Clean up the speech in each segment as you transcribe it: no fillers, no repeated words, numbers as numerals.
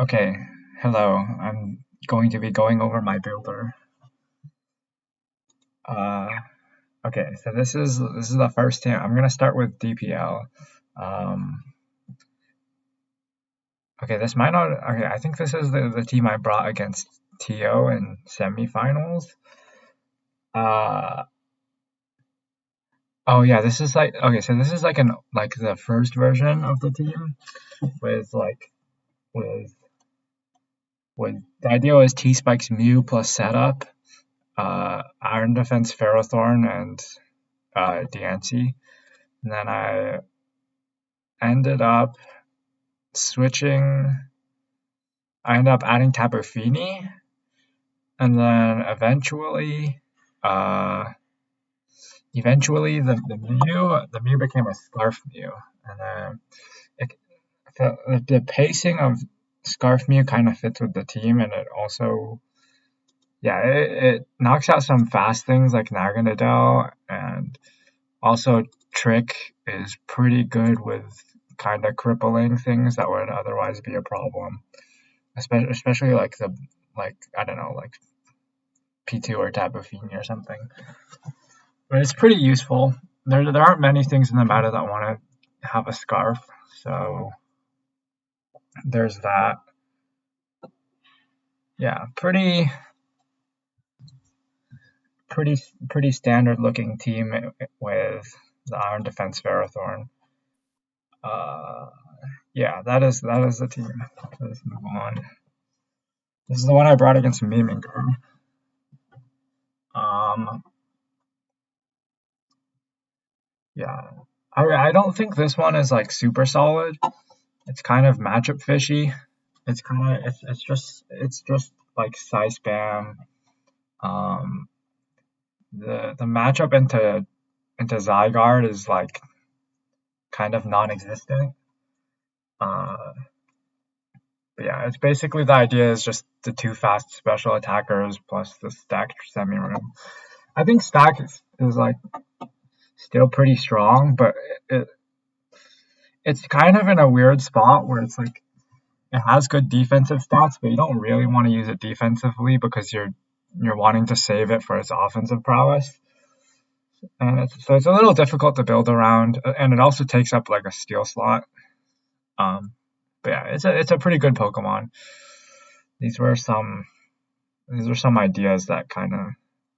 Okay, hello. I'm going to be going over my builder. Uh, okay, so this is the first team. I'm gonna start with DPL. Um, okay, this might not. Okay, I think this is the team I brought against TO in semifinals. Uh, oh yeah, this is like okay. So this is like the first version of the team with with with the idea was T Spike's Mew plus setup, Iron Defense Ferrothorn and Diancie. And then I ended up switching. I ended up adding Tapu Fini, and then uh, eventually the Mew became a Scarf Mew, and then it, the pacing of Scarf Mew kind of fits with the team, and it also it knocks out some fast things like Naganadel, and also Trick is pretty good with kind of crippling things that would otherwise be a problem. Especially like I don't know, like P2 or Tapu Fini or something. But it's pretty useful. There aren't many things in the meta that want to have a scarf, so there's that. Yeah, pretty standard looking team with the Iron Defense Ferrothorn. Uh, yeah, that is the team. Let's move on. This is the one I brought against Miminger. Um, yeah, I don't think this one is like super solid. It's kind of matchup fishy. It's just like size spam. Um, the matchup into Zygarde is like kind of non-existent. Uh, but yeah, it's basically the idea is just the two fast special attackers plus the stacked semi room. I think stack is like still pretty strong, but it it's kind of in a weird spot where it's like it has good defensive stats, but you don't really want to use it defensively because you're wanting to save it for its offensive prowess. And it's a little difficult to build around, and it also takes up like a steal slot. Um, but yeah, it's a pretty good Pokemon. These were some these were some ideas that kind of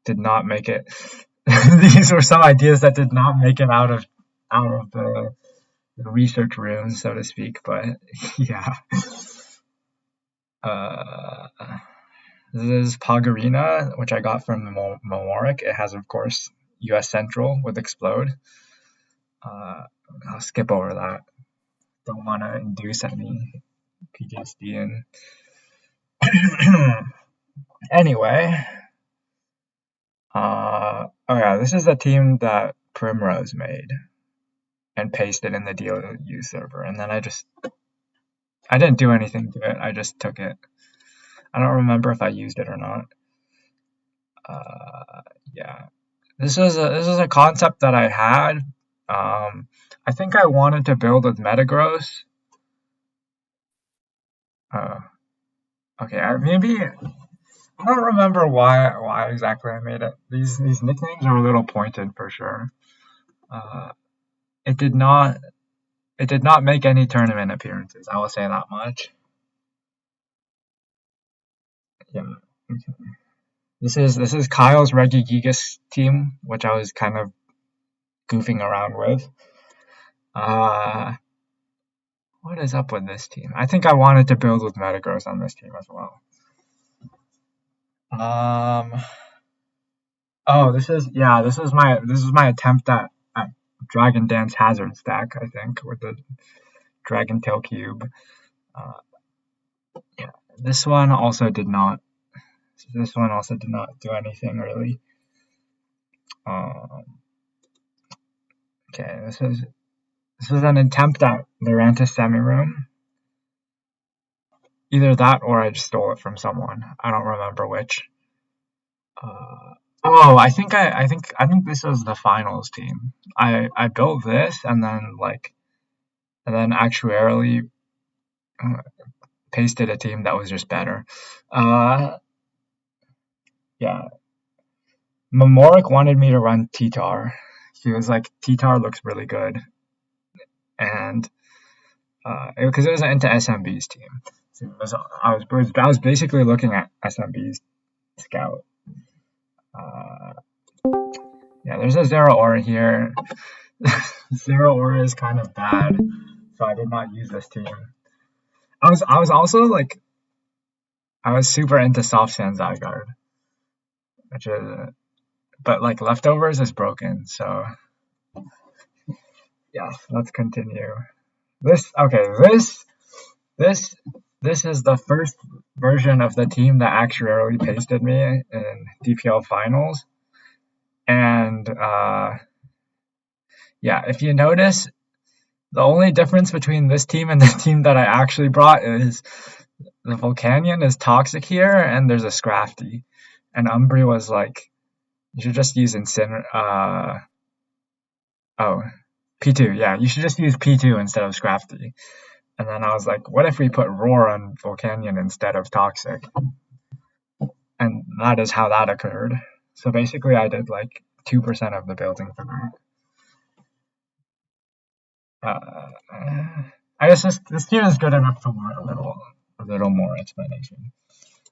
did not make it. These were some ideas that did not make it out of the research room, so to speak. But yeah, uh, this is Pagarina, which I got from Momoric. It has, of course, U.S. Central with Explode. Uh, I'll skip over that. Don't want to induce any PTSD. And anyway, oh yeah, this is a team that Primrose made and pasted in the DLU server, and then I didn't do anything to it. I just took it. I don't remember if I used it or not. Uh, yeah, this is a concept that I had. I think I wanted to build with Metagross. Uh, okay, maybe I don't remember why exactly I made it. These nicknames are a little pointed for sure. Uh, it did not it did not make any tournament appearances. I will say that much. Yeah. Okay. This is Kyle's Regigigas team, which I was kind of goofing around with. Uh, what is up with this team? I think I wanted to build with Metagross on this team as well. Um. Oh, this is my attempt at Dragon Dance Hazard stack. I think with the Dragon Tail Cube. Uh, yeah, this one also did not. This one also did not do anything really. Um, okay, this is an attempt at Lurantis Semi Room. Either that or I just stole it from someone. I don't remember which. Oh, I think this was the finals team. I built this and then actuarially uh, pasted a team that was just better. Yeah. Mamorik wanted me to run T-Tar. He was like, T-Tar looks really good. And because it was into SMB's team. So I was basically looking at SMB's scout. Yeah, there's a Zero Aura here. Zero Aura is kind of bad, so I did not use this team. I was also like, I was super into Soft Sand Zygarde, which is, but like Leftovers is broken, so yeah, let's continue. This is the first version of the team that actually pasted me in DPL finals, and yeah, if you notice, the only difference between this team and the team that I actually brought is the Volcanion is toxic here, and there's a Scrafty. And Umbri was like, you should just use P2, yeah, you should just use P2 instead of Scrafty. And then I was like, what if we put Roar on Volcanion instead of Toxic? And that is how that occurred. So basically I did like 2% of the building for that. I guess this team is good enough to warrant a little more explanation.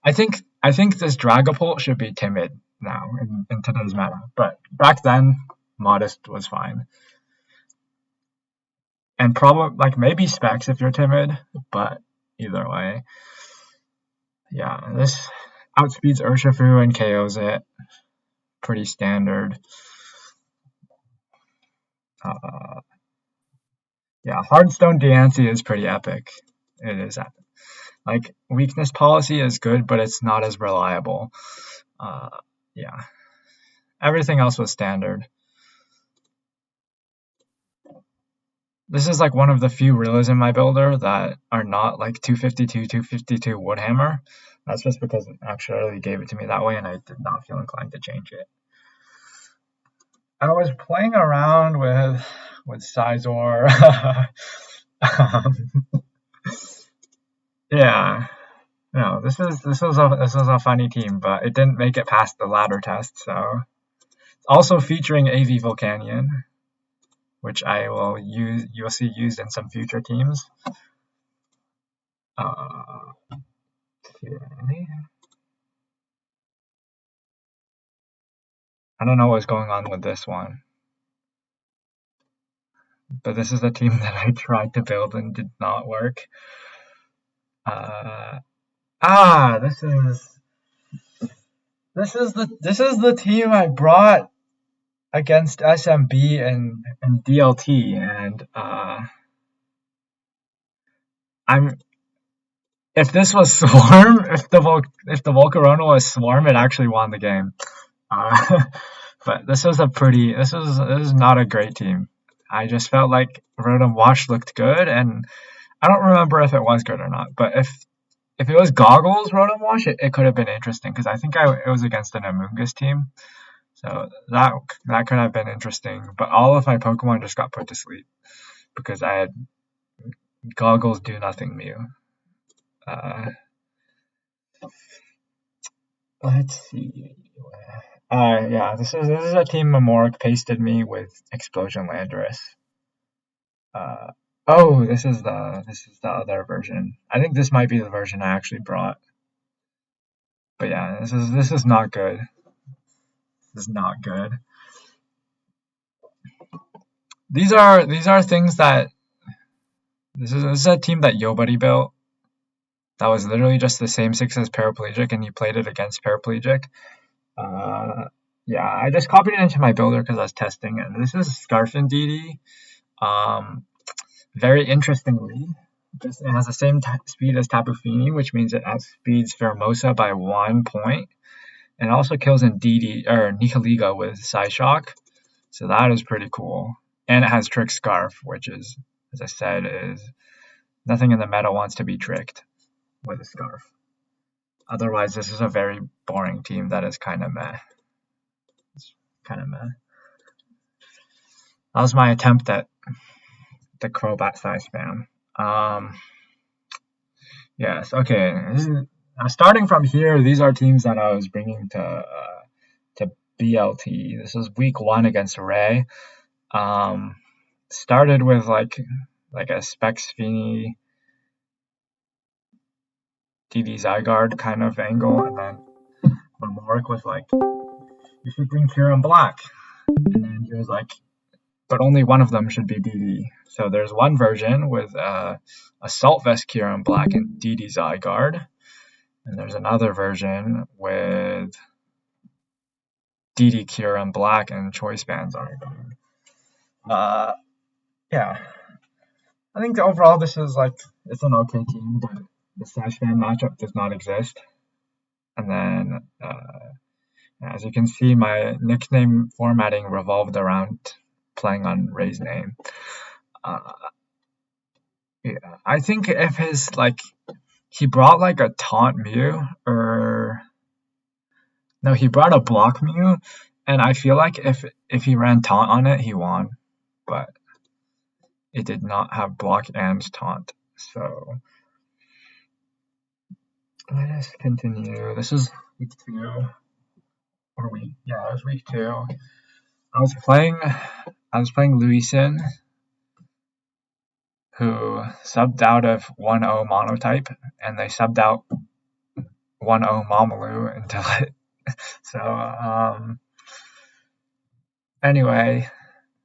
I think this Dragapult should be timid now in today's meta, but back then modest was fine. And probably like maybe Specs if you're timid, but either way, yeah, this outspeeds Urshifu and KOs it. Pretty standard. Yeah, Hardstone Diancie is pretty epic. It is epic. Like, weakness policy is good, but it's not as reliable. Yeah. Everything else was standard. This is like one of the few reels in my builder that are not like 252 Woodhammer. That's just because it actually gave it to me that way and I did not feel inclined to change it. I was playing around with Sizor. Yeah. No, this was a funny team, but it didn't make it past the ladder test, so it's also featuring AV Volcanion, which you'll see used in some future teams. Okay. I don't know what's going on with this one. But this is the team that I tried to build and did not work. This is the team I brought against SMB and DLT, and if this was Swarm, if the Volcarona was Swarm, it actually won the game. But this is not a great team. I just felt like Rotom Wash looked good, and I don't remember if it was good or not. But if it was Goggles Rotom Wash, it could have been interesting because I think it was against an Amoonguss team, so that could have been interesting. But all of my Pokemon just got put to sleep because I had Goggles do nothing Mew. Let's see. Yeah, this is a team Mamorik pasted me with Explosion Landorus. Oh, this is the other version. I think this might be the version I actually brought. But yeah, this is not good. This is not good. These are things that this is a team that Yobuddy built. That was literally just the same 6 as Paraplegic, and he played it against Paraplegic. Yeah, I just copied it into my builder because I was testing it. This is Scarf and DD. Very interestingly, it has the same speed as Tapu Fini, which means it outspeeds Pheromosa by 1 point. And it also kills in DD or Nikaliga with Psyshock. So that is pretty cool. And it has Trick Scarf, which is, as I said, is nothing in the meta wants to be tricked with a Scarf. Otherwise, this is a very boring team that is kind of meh. It's kind of meh. That was my attempt at the Crobat size spam. Yes, okay. Starting from here, these are teams that I was bringing to BLT. This was week 1 against Ray. Started with like a Specs Feeney DD Zygarde kind of angle, and then Mamoric was like, you should bring Kieran Black. And then he was like, but only one of them should be DD. So there's one version with Assault Vest Kieran Black and DD Zygarde. And there's another version with DD Kieran Black and Choice Band Zygarde. Yeah. I think overall this is like, it's an okay team, but the Sash Band matchup does not exist. And then, as you can see, my nickname formatting revolved around playing on Ray's name. Yeah, I think if his, like, he brought like a taunt Mew, or no, he brought a block Mew, and I feel like if he ran taunt on it, he won, but it did not have block and taunt. So let us continue. This is week 2, or week, yeah, it was week 2. I was playing Luisen, who subbed out of 1-0 Monotype, and they subbed out 1-0 Mamalu until it. So, anyway,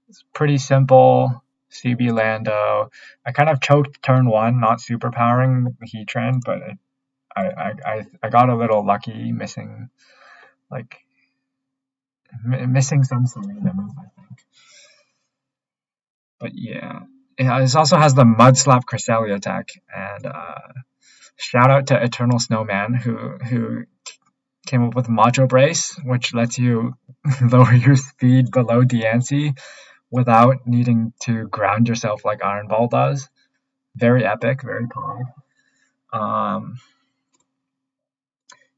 it's pretty simple. CB Lando. I kind of choked turn 1, not superpowering the Heatran, but I got a little lucky missing some Serena move, I think. But yeah. It also has the Mud Slap Cresselia attack, and shout out to Eternal Snowman who came up with Macho Brace, which lets you lower your speed below Diancie without needing to ground yourself like Iron Ball does. Very epic, very pog.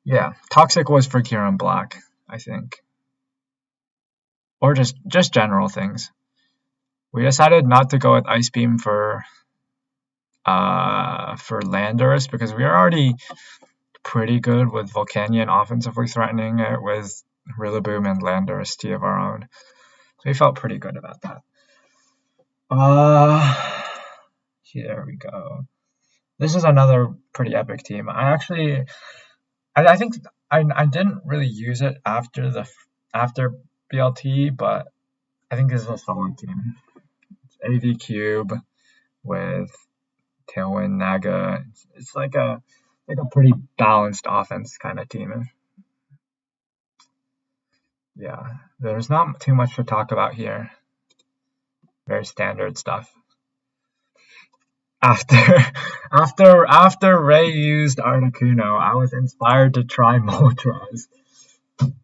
Yeah, Toxic was for Kieran Black, I think, or just general things. We decided not to go with Ice Beam for Landorus because we are already pretty good with Volcanion offensively threatening it with Rillaboom and Landorus T of our own. So we felt pretty good about that. Here we go. This is another pretty epic team. I think I didn't really use it after BLT, but I think this is a solid team. It's AV Cube with Tailwind, Naga. It's like a pretty balanced offense kind of team. Yeah, there's not too much to talk about here. Very standard stuff. After Ray used Articuno, I was inspired to try Moltres.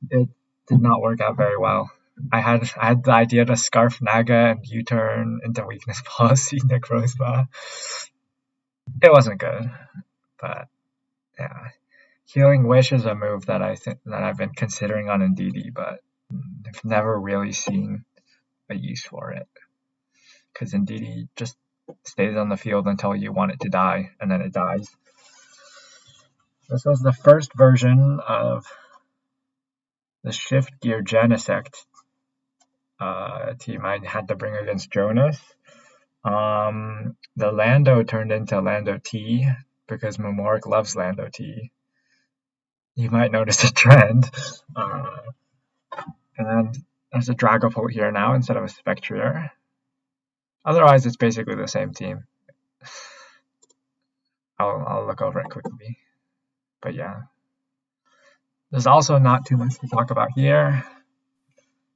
It did not work out very well. I had the idea to Scarf Naga and U-turn into Weakness Policy Necrozma. It wasn't good, but yeah. Healing Wish is a move that I've been considering on Indeedee, but I've never really seen a use for it. Because Indeedee just stays on the field until you want it to die, and then it dies. This was the first version of the Shift Gear Genesect team I had to bring against Jonas. The Lando turned into Lando T because Mamoric loves Lando T. You might notice a trend. And there's a Dragapult here now instead of a Spectrier. Otherwise, it's basically the same team. I'll look over it quickly. But yeah. There's also not too much to talk about here.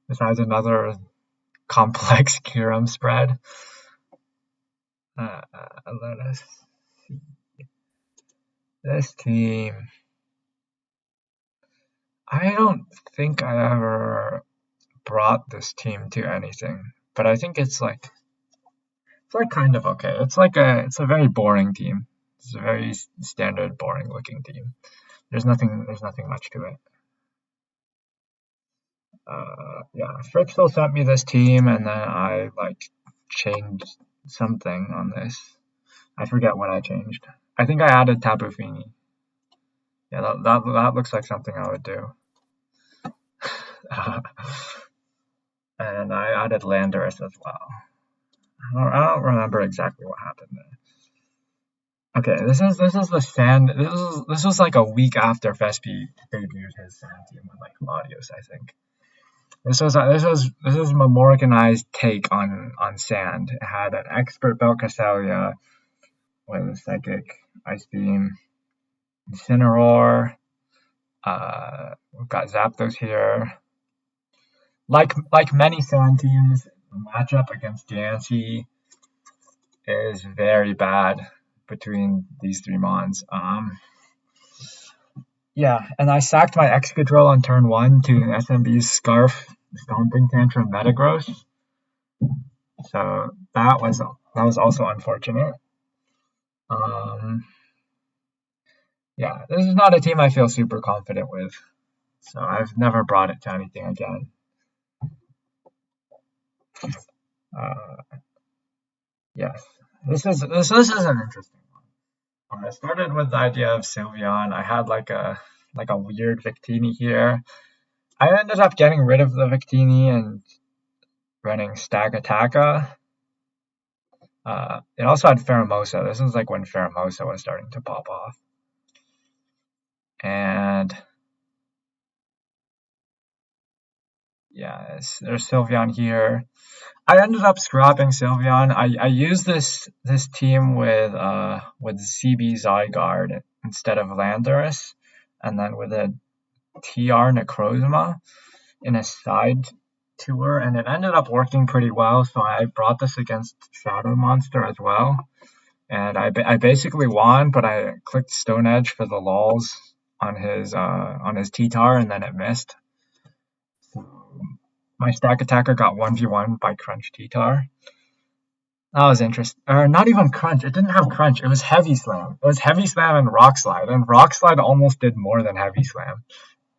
Besides another complex Kyurem spread. Let us see. This team. I don't think I ever brought this team to anything, but I think it's like kind of okay. It's a very boring team. It's a very standard, boring looking team. There's nothing much to it. Yeah, Frixel sent me this team, and then I changed something on this. I forget what I changed. I think I added Tapu Fini. Yeah, that looks like something I would do. And I added Landorus as well. I don't remember exactly what happened there. Okay, this is the sand. This was like a week after Fespi debuted his sand team with like Latios, I think. This was a more organized take on sand. It had an expert belt Cresselia with a psychic ice beam, Incineroar. We've got Zapdos here. Like many sand teams, the matchup against Diancie is very bad between these three mons. Yeah, and I sacked my Excadrill on turn 1 to SMB's Scarf Stomping Tantrum Metagross. So that was also unfortunate. Yeah, this is not a team I feel super confident with. So I've never brought it to anything again. Yes, this is an interesting one. I started with the idea of Sylveon. I had like a weird Victini here. I ended up getting rid of the Victini and running Stagataka. It also had Pheromosa. This was like when Pheromosa was starting to pop off. And yeah, there's Sylveon here. I ended up scrapping Sylveon. I used this team with CB Zygarde instead of Landorus, and then with a TR Necrozma in a side tour, and it ended up working pretty well. So I brought this against Shadow Monster as well, and I basically won, but I clicked Stone Edge for the lulz on his T-Tar, and then it missed. So my Stack Attacker got 1v1 by Crunch T-Tar. That was interesting. Or not even Crunch. It didn't have Crunch. It was Heavy Slam. It was Heavy Slam and Rock Slide, and Rock Slide almost did more than Heavy Slam.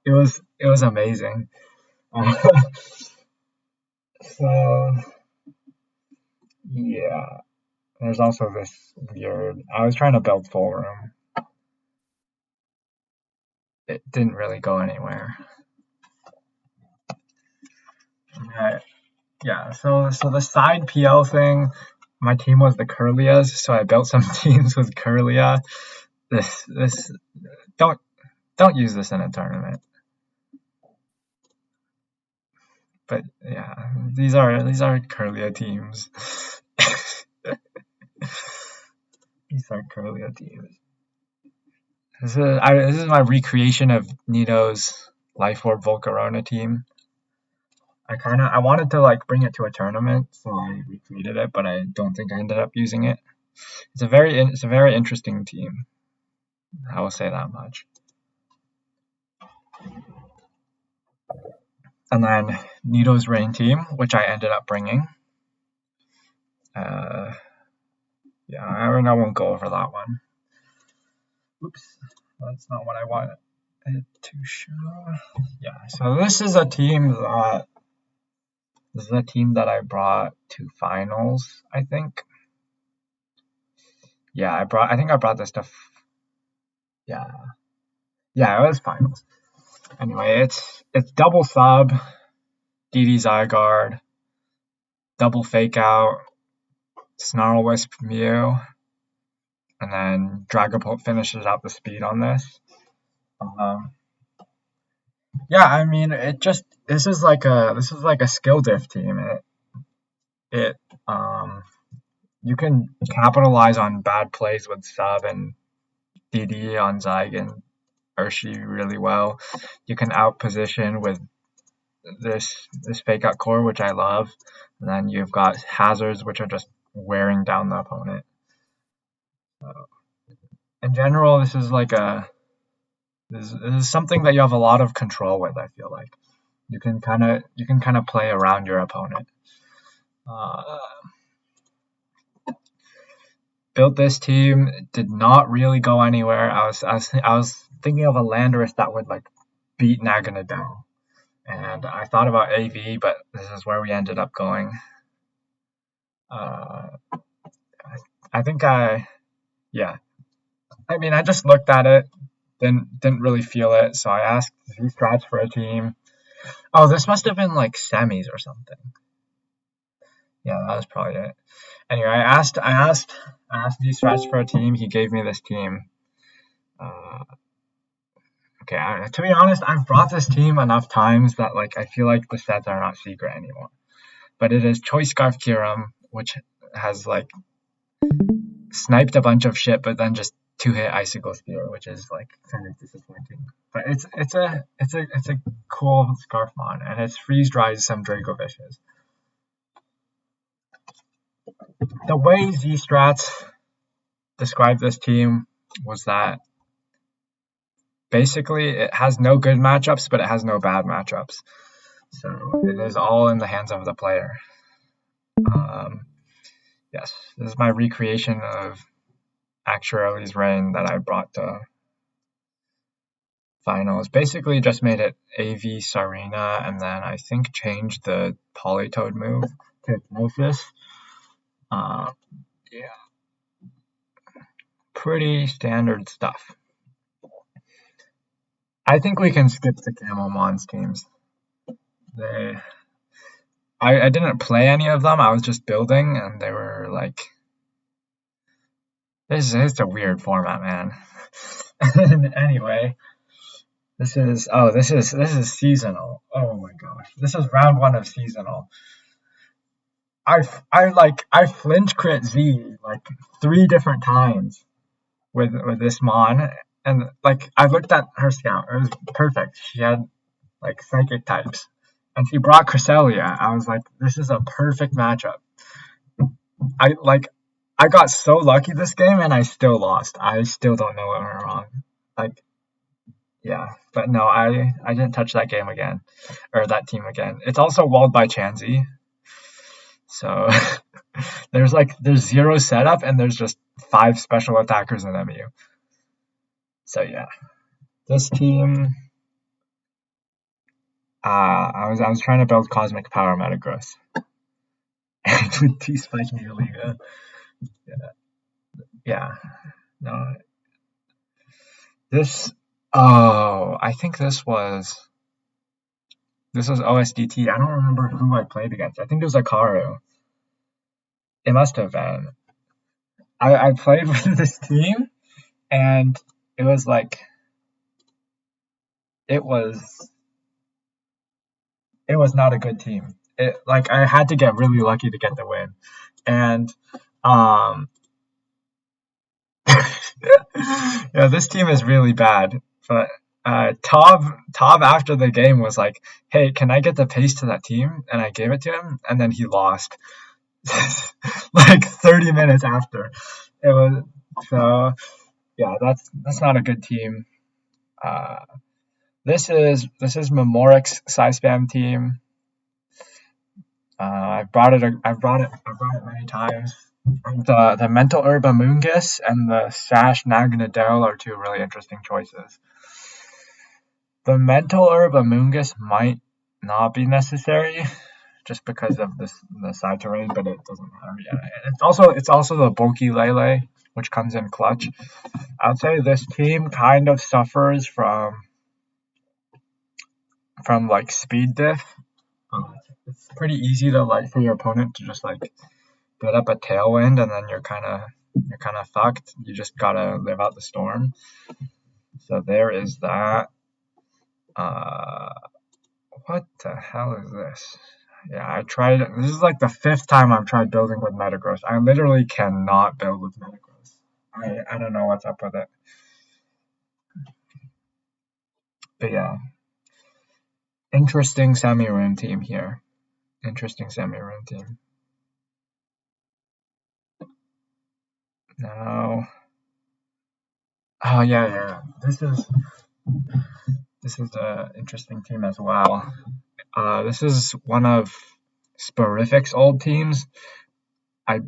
It was amazing. So yeah, there's also this weird. I was trying to build Full Room. It didn't really go anywhere. Yeah, so the side PL thing, my team was the Curlias, so I built some teams with Curlia. This don't use this in a tournament. But yeah, these are Curlia teams. These are Curlia teams. This is my recreation of Nito's Life Orb Volcarona team. I wanted to like bring it to a tournament, so I recreated it, but I don't think I ended up using it. It's a very interesting team. I will say that much. And then Nito's Rain team, which I ended up bringing. Yeah, I won't go over that one. Oops, that's not what I wanted to show. Yeah, so this is a team that I brought to finals, I think. Yeah, I think I brought this to yeah, it was finals. Anyway, it's double sub, DD Zygarde, double fake out, Snarl Wisp Mew, and then Dragapult finishes out the speed on this. Yeah, I mean, this is like a skill diff team. You can capitalize on bad plays with sub and DD on Zyg and Urshi really well. You can outposition with this fake out core, which I love, and then you've got hazards, which are just wearing down the opponent. So, in general, this is something that you have a lot of control with. I feel like you can kind of play around your opponent. Built this team, did not really go anywhere. I was thinking of a Landorus that would like beat Naganadel, and I thought about AV, but this is where we ended up going. I think yeah. I mean, I just looked at it, didn't really feel it, so I asked Z-Strats for a team. Oh, this must have been like semis or something. Yeah, that was probably it. Anyway, I asked Z-Strats for a team. He gave me this team. Uh, okay, to be honest, I've brought this team enough times that like I feel like the sets are not secret anymore. But it is Choice Scarf Kiram, which has like sniped a bunch of shit, but then just two-hit Icicle Spear, which is like kind of disappointing. But it's a cool Scarf Mon, and it's freeze dries some Draco Fishes. The way Z-Strats described this team was that basically it has no good matchups, but it has no bad matchups. So it is all in the hands of the player. Yes, this is my recreation of Actuary's Reign that I brought to finals. Basically just made it AV Sarina and then I think changed the Polytoad move to Hypnosis. Yeah. Pretty standard stuff. I think we can skip the Camel Mons teams. I didn't play any of them, I was just building and they were like, this is a weird format, man. Anyway, this is seasonal. Oh my gosh. This is round 1 of seasonal. I flinch crit Z like 3 different times with this Mon, and like I looked at her scout, it was perfect. She had like psychic types, and she brought Cresselia. I was like, this is a perfect matchup. I got so lucky this game, and I still lost. I still don't know what went wrong. Like, yeah, but no, I didn't touch that game again, or that team again. It's also walled by Chansey. So there's 0 setup and there's just 5 special attackers in MU. So yeah, this team, I was trying to build Cosmic Power Metagross with T-Spike Neoliga. Yeah, no, I think this was OSDT. I don't remember who I played against. I think it was Akaru. It must have been. I played with this team, and it was like, it was not a good team. I had to get really lucky to get the win, and yeah, this team is really bad. But Tav after the game was like, "Hey, can I get the pace to that team?" And I gave it to him, and then he lost like 30 minutes after. It was so yeah. That's not a good team. This is Memoric's Size Spam team. I've brought it many times. The Mental Herb Amoonguss and the Sash Naganadel are 2 really interesting choices. The Mental Herb Amoonguss might not be necessary just because of the side terrain, but it doesn't matter. Yeah. It's also the bulky Lele, which comes in clutch. I'd say this team kind of suffers from like speed diff. It's pretty easy to for your opponent to just build up a tailwind, and then you're kind of fucked. You just gotta live out the storm. So there is that. What the hell is this? Yeah, I tried. This is like the 5th time I've tried building with Metagross. I literally cannot build with Metagross. I don't know what's up with it. But yeah, interesting semi-rune team here. Interesting semi-rune team. Now, oh yeah. This is an interesting team as well. This is one of Sporific's old teams. I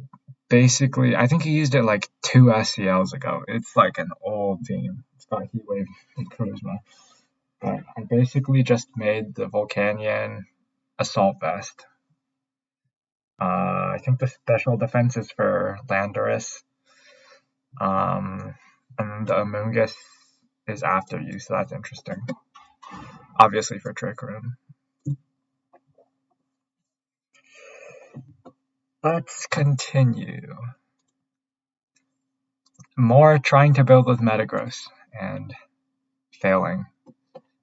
think he used it like 2 SCLs ago. It's like an old team. It's got Heatwave and Charisma. But I basically just made the Volcanion Assault Vest. I think the special defense is for Landorus. And the Amoongus is after you, so that's interesting. Obviously for Trick Room. Let's continue. More trying to build with Metagross and failing.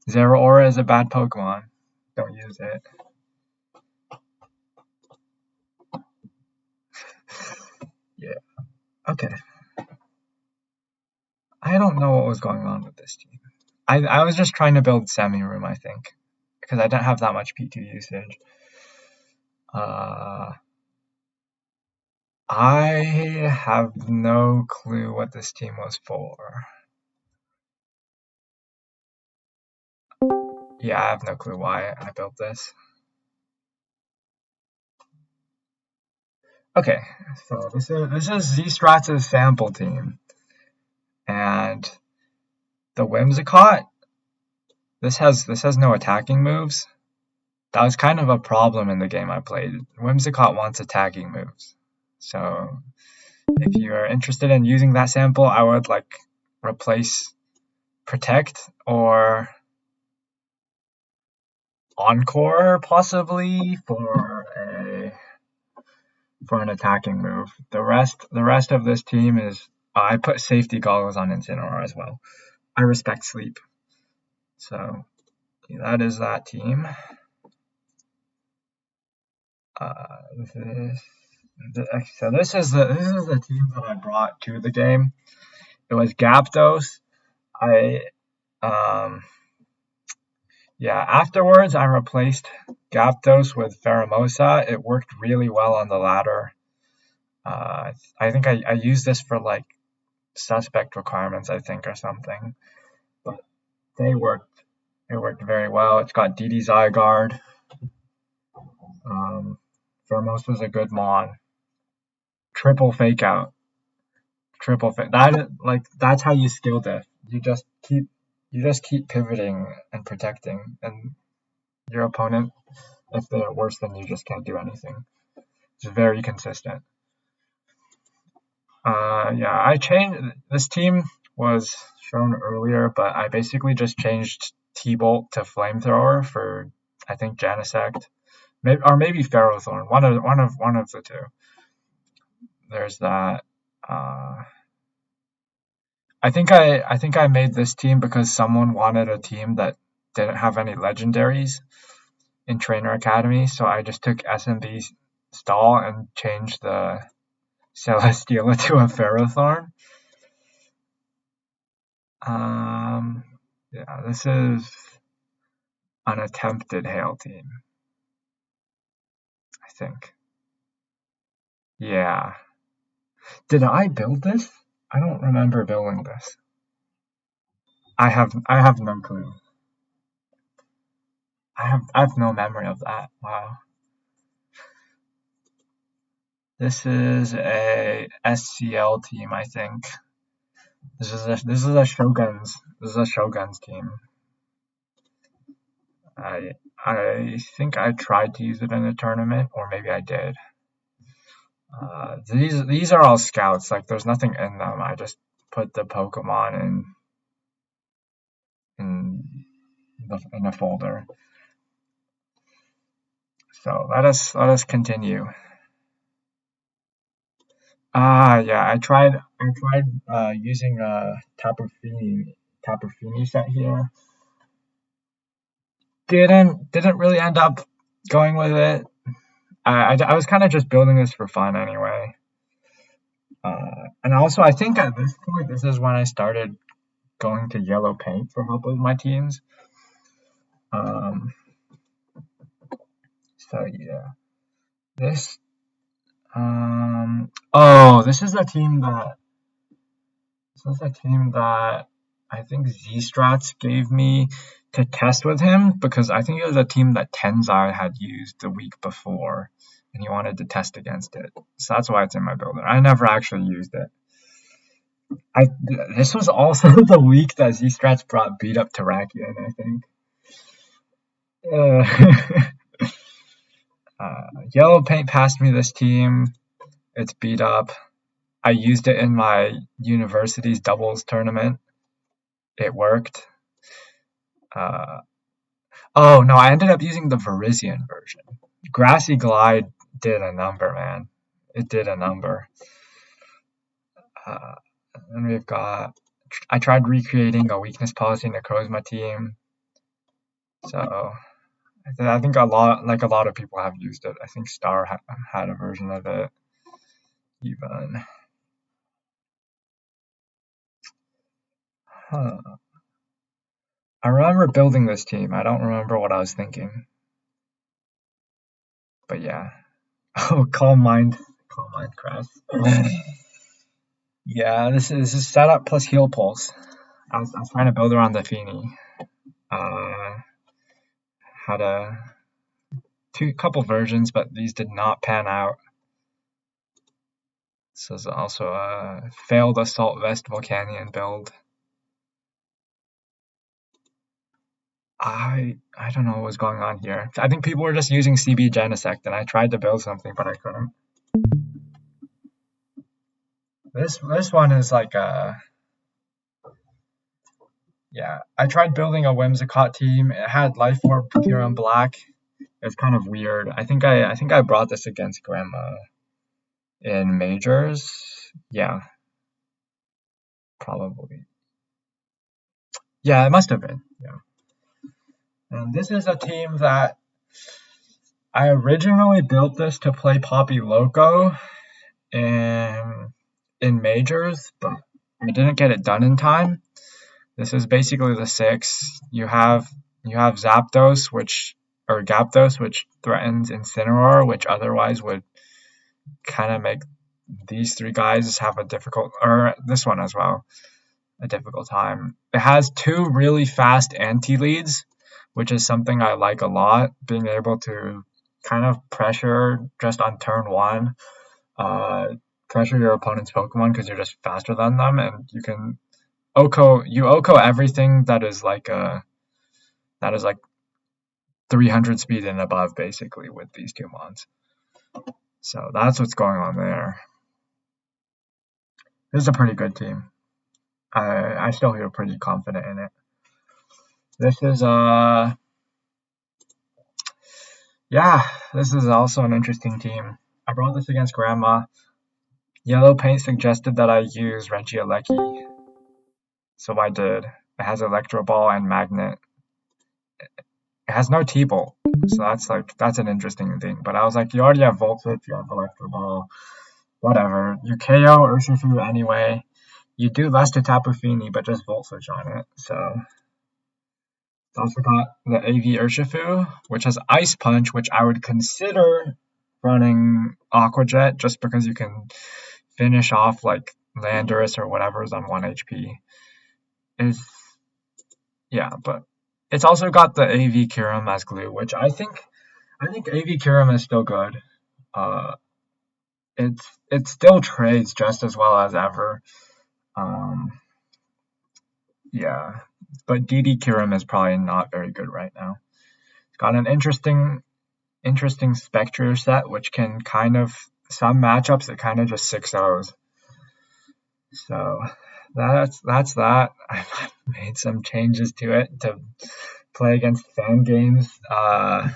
Zeraora is a bad Pokemon. Don't use it. Yeah. Okay. I don't know what was going on with this team. I was just trying to build Semi-Room, I think, because I didn't have that much P2 usage. I have no clue what this team was for. Yeah, I have no clue why I built this. Okay, so this is Z-Strats' sample team. And the Whimsicott, this has no attacking moves. That was kind of a problem in the game I played. Whimsicott wants attacking moves. So if you're interested in using that sample, I would like replace Protect or Encore possibly for an attacking move. The rest of this team is I put safety goggles on Incineroar as well. I respect sleep. So that is that team. This is the team that I brought to the game. It was Gyarados. Afterwards I replaced Gyarados with Pheromosa. It worked really well on the ladder. I think I used this for like suspect requirements, I think, or something. But it worked very well. It's got DD Zygarde. Pheromosa is a good mon. Triple fake out. That's how you skill diff. You just keep pivoting and protecting, and your opponent, if they're worse than you, just can't do anything. It's very consistent. I changed. This team was shown earlier, but I basically just changed T-Bolt to Flamethrower for, I think, Genesect, maybe Ferrothorn. One of the two. There's that. I think I made this team because someone wanted a team that didn't have any legendaries in Trainer Academy, so I just took SMB stall and changed the Celesteela to a Ferrothorn. This is an attempted Hail team, I think. Yeah. Did I build this? I don't remember building this. I have no clue. I have no memory of that. Wow. This is a SCL team, I think. This is a Shogun's team. I think I tried to use it in a tournament, or maybe I did. These are all scouts. Like there's nothing in them. I just put the Pokemon in a folder. So let us continue. I tried using a Tapu Fini set here. Didn't really end up going with it. I was kind of just building this for fun anyway. And also I think at this point this is when I started going to yellow paint for help with my teams. So yeah, this this is a team that I think Z-Strats gave me to test with him, because I think it was a team that Tenzai had used the week before and he wanted to test against it. So that's why it's in my builder. I never actually used it. This was also the week that Z-Strats brought beat up Terrakion, I think. Yellow paint passed me this team. It's beat up. I used it in my university's doubles tournament. It worked. Oh no, I ended up using the Varisian version. Grassy Glide did a number, man. It did a number. And we've got. I tried recreating a weakness policy in the Kozma team. So I think a lot of people have used it. I think Star had a version of it. Even. I remember building this team. I don't remember what I was thinking. But yeah. Oh, Calm Mind Crash. Yeah, this is setup plus heal pulse. I was trying to build around the Feeny. Had a couple versions, but these did not pan out. This is also a failed Assault Vest Volcanion build. I don't know what was going on here. I think people were just using CB Genesect, and I tried to build something, but I couldn't. This one is like a... Yeah, I tried building a Whimsicott team. It had Life Orb, Pure and Black. It's kind of weird. I think I brought this against Grandma in majors. Yeah, probably. Yeah, it must have been. Yeah. And this is a team that I originally built this to play Poppy Loco in majors, but I didn't get it done in time. This is basically the 6. You have Zapdos, or Gyapdos, which threatens Incineroar, which otherwise would kind of make these 3 guys have a difficult, or this one as well, a difficult time. It has 2 really fast anti-leads, which is something I like a lot, being able to kind of pressure just on turn 1, pressure your opponent's Pokemon because you're just faster than them, and you can OHKO everything that is like 300 speed and above, basically, with these 2 mons. So that's what's going on there. This is a pretty good team. I still feel pretty confident in it. This is this is also an interesting team. I brought this against Grandma. Yellow Paint suggested that I use Regieleki, so I did. It has Electro Ball and Magnet. It has no T-Bolt, so that's an interesting thing. But I was like, you already have Volt Switch, you have Electro Ball, whatever. You KO Urshifu anyway. You do less to Tapu Fini, but just Volt Switch on it. So it's also got the AV Urshifu, which has Ice Punch, which I would consider running Aqua Jet just because you can finish off like Landorus or whatever is on 1 HP. But it's also got the AV Kyurem as glue, which I think AV Kyurem is still good. It still trades just as well as ever. But DD Kyurem is probably not very good right now. It's got an interesting Spectre set, which can kind of, some matchups it kind of just 6-0s. So that's that. I've made some changes to it to play against Fan Games. To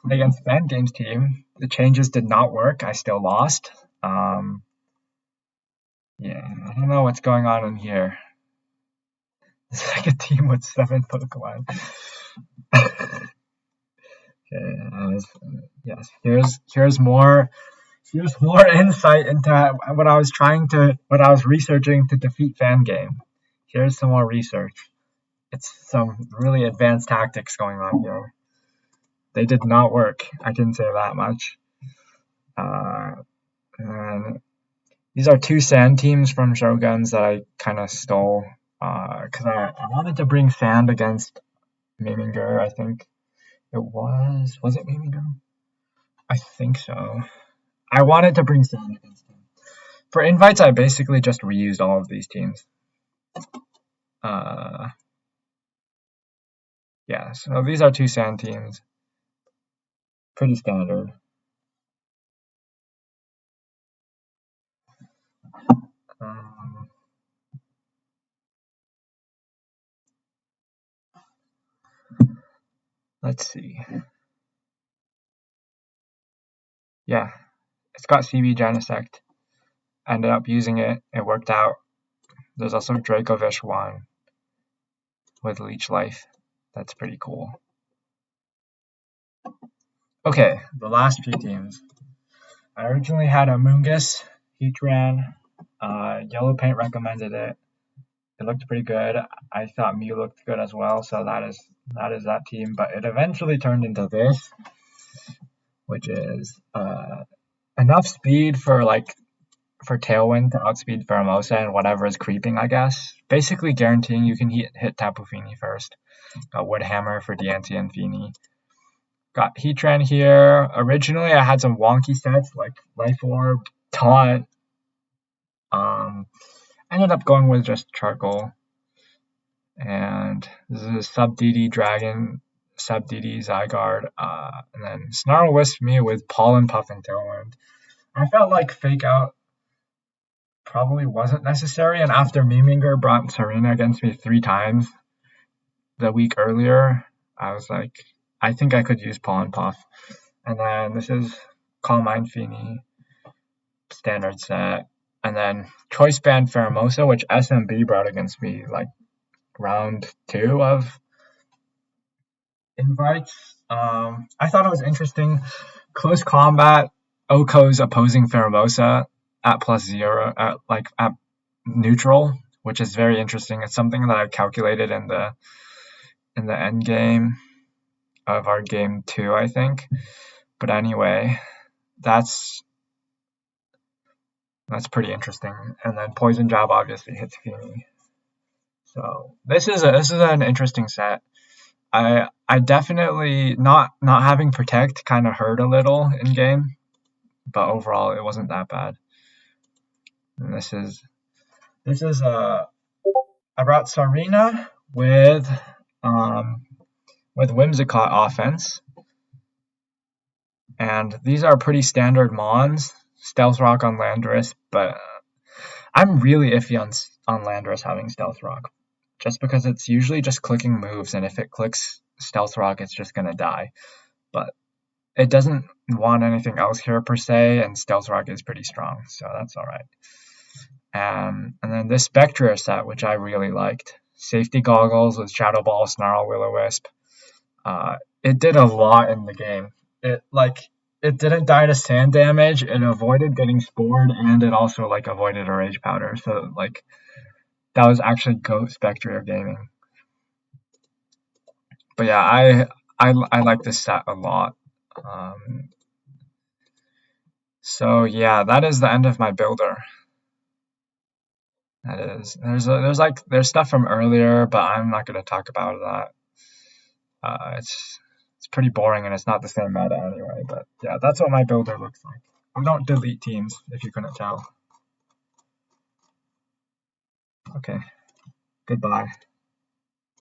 play against Fan Games team, the changes did not work. I still lost. I don't know what's going on in here. It's like a team with 7 Pokemon. Okay, yes. Here's more insight into what I was researching to defeat Fan Game. Here's some more research. It's some really advanced tactics going on here. They did not work. I can say that much. And these are 2 sand teams from Shoguns that I kind of stole because I wanted to bring sand against Miminger. I think it was it Miminger? I think so. I wanted to bring sand against him. For invites, I basically just reused all of these teams. So these are 2 sand teams. Pretty standard. Let's see. Yeah, it's got CB Genesect. Ended up using it. It worked out. There's also Dracovish one with Leech Life. That's pretty cool. Okay, the last few teams. I originally had a Moongus Heatran. Yellow Paint recommended it. It looked pretty good. I thought Mew looked good as well, so that is that team. But it eventually turned into this, which is enough speed for Tailwind to outspeed Pheromosa and whatever is creeping, I guess. Basically guaranteeing you can hit Tapu Fini first. Got Wood Hammer for Diancie and Fini. Got Heatran here. Originally, I had some wonky sets like Life Orb, Taunt. Ended up going with just Charcoal. And this is a Sub DD Dragon, Sub DD Zygarde, and then Snarl Wisp me with Pollen Puff and Tailwind. I felt like Fake Out probably wasn't necessary, and after Miminger brought Serena against me 3 times the week earlier, I was like, I think I could use Pollen Puff. And then this is Calm Mind Fini, standard set. And then Choice Band Pheromosa, which SMB brought against me like round 2 of invites. I thought it was interesting. Close combat, Oko's opposing Pheromosa at +0, at neutral, which is very interesting. It's something that I calculated in the end game of our game 2, I think. But anyway, that's pretty interesting. And then Poison Jab obviously hits Fini. So this is an interesting set. I definitely not having Protect kind of hurt a little in game, but overall it wasn't that bad. And this is I brought Serena with Whimsicott offense, and these are pretty standard mons. Stealth Rock on Landorus, but I'm really iffy on Landorus having Stealth Rock, just because it's usually just clicking moves, and if it clicks Stealth Rock, it's just gonna die. But it doesn't want anything else here per se, and Stealth Rock is pretty strong, so that's alright. And then this Spectre set, which I really liked. Safety Goggles with Shadow Ball, Snarl, Will-O-Wisp. It did a lot in the game. It didn't die to sand damage, it avoided getting spored, and it also avoided a Rage Powder. So that was actually GOAT Spectre gaming. But yeah, I like this set a lot. So yeah, that is the end of my builder. That is. There's stuff from earlier, but I'm not gonna talk about that. It's pretty boring and it's not the same meta anyway. But yeah, that's what my builder looks like. I don't delete teams if you couldn't tell. Okay. Goodbye.